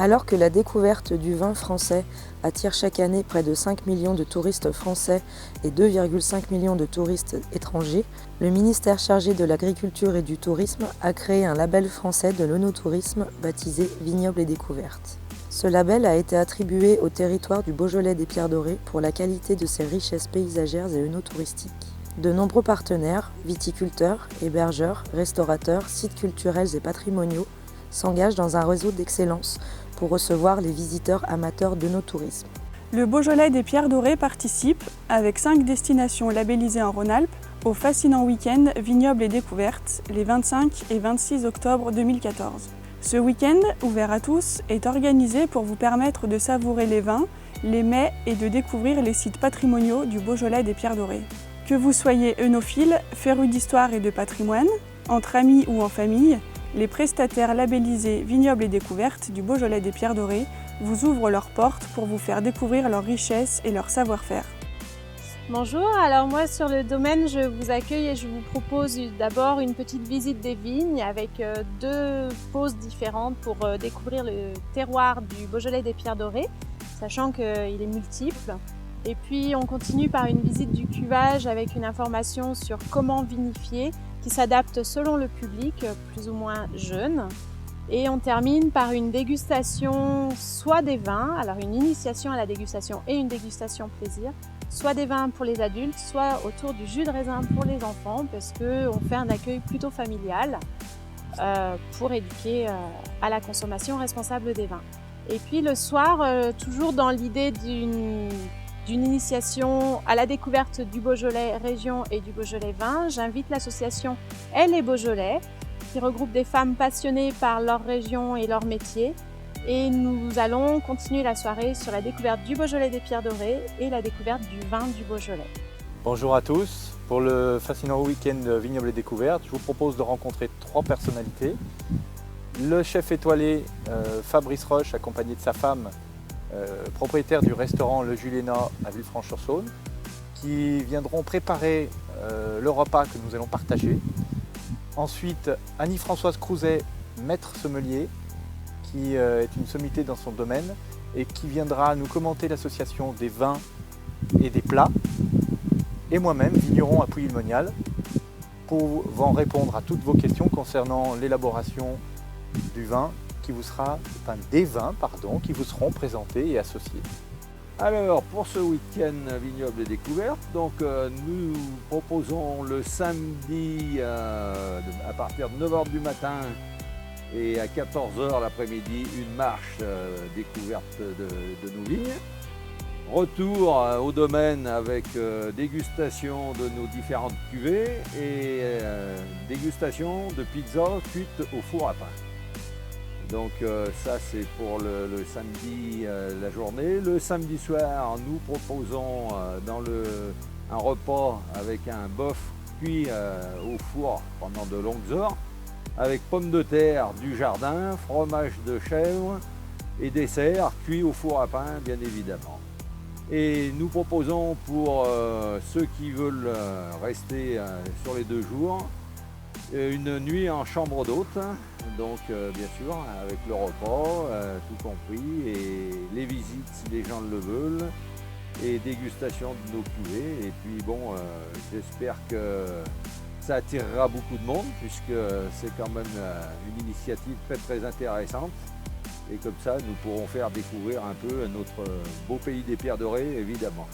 Alors que la découverte du vin français attire chaque année près de 5 millions de touristes français et 2,5 millions de touristes étrangers, le ministère chargé de l'Agriculture et du Tourisme a créé un label français de l'œnotourisme baptisé Vignobles et Découvertes. Ce label a été attribué au territoire du Beaujolais des Pierres Dorées pour la qualité de ses richesses paysagères et œnotouristiques. De nombreux partenaires, viticulteurs, hébergeurs, restaurateurs, sites culturels et patrimoniaux s'engagent dans un réseau d'excellence pour recevoir les visiteurs amateurs d'œnotourisme. Le Beaujolais des Pierres Dorées participe, avec 5 destinations labellisées en Rhône-Alpes, au fascinant week-end Vignobles et Découvertes les 25 et 26 octobre 2014. Ce week-end, ouvert à tous, est organisé pour vous permettre de savourer les vins, les mets et de découvrir les sites patrimoniaux du Beaujolais des Pierres Dorées. Que vous soyez œnophile, féru d'histoire et de patrimoine, entre amis ou en famille, les prestataires labellisés Vignobles et Découvertes du Beaujolais des Pierres Dorées vous ouvrent leurs portes pour vous faire découvrir leurs richesses et leur savoir-faire. Bonjour, alors moi sur le domaine je vous accueille et je vous propose d'abord une petite visite des vignes avec 2 pauses différentes pour découvrir le terroir du Beaujolais des Pierres Dorées, sachant qu'il est multiple. Et puis on continue par une visite du cuvage avec une information sur comment vinifier qui s'adapte selon le public, plus ou moins jeune. Et on termine par une dégustation soit des vins, alors une initiation à la dégustation et une dégustation plaisir, soit des vins pour les adultes, soit autour du jus de raisin pour les enfants, parce qu'on fait un accueil plutôt familial pour éduquer à la consommation responsable des vins. Et puis le soir, toujours dans l'idée d'une initiation à la découverte du Beaujolais région et du Beaujolais vin, j'invite l'association Elle et Beaujolais, qui regroupe des femmes passionnées par leur région et leur métier. Et nous allons continuer la soirée sur la découverte du Beaujolais des Pierres Dorées et la découverte du vin du Beaujolais. Bonjour à tous. Pour le fascinant week-end Vignobles et Découvertes, je vous propose de rencontrer 3 personnalités. Le chef étoilé Fabrice Roche, accompagné de sa femme, propriétaire du restaurant Le Juliénat à Villefranche-sur-Saône, qui viendront préparer le repas que nous allons partager. Ensuite, Annie-Françoise Crouzet, maître sommelier, qui est une sommité dans son domaine et qui viendra nous commenter l'association des vins et des plats. Et moi-même, vigneron à Pouilly-le-Monial, pour en répondre à toutes vos questions concernant l'élaboration du vin des vins qui vous seront présentés et associés. Alors pour ce week-end Vignobles et Découvertes, nous proposons le samedi à partir de 9h du matin et à 14h l'après-midi une marche découverte de nos vignes. Retour au domaine avec dégustation de nos différentes cuvées et dégustation de pizza cuite au four à pain. Donc ça c'est pour le samedi la journée. Le samedi soir, nous proposons un repas avec un bœuf cuit au four pendant de longues heures, avec pommes de terre du jardin, fromage de chèvre et dessert cuit au four à pain bien évidemment. Et nous proposons pour ceux qui veulent rester sur les 2 jours, une nuit en chambre d'hôte, donc bien sûr avec le repas, tout compris, et les visites si les gens le veulent, et dégustation de nos cuvées. Et puis bon, j'espère que ça attirera beaucoup de monde, puisque c'est quand même une initiative très intéressante. Et comme ça, nous pourrons faire découvrir un peu notre beau pays des Pierres Dorées, évidemment.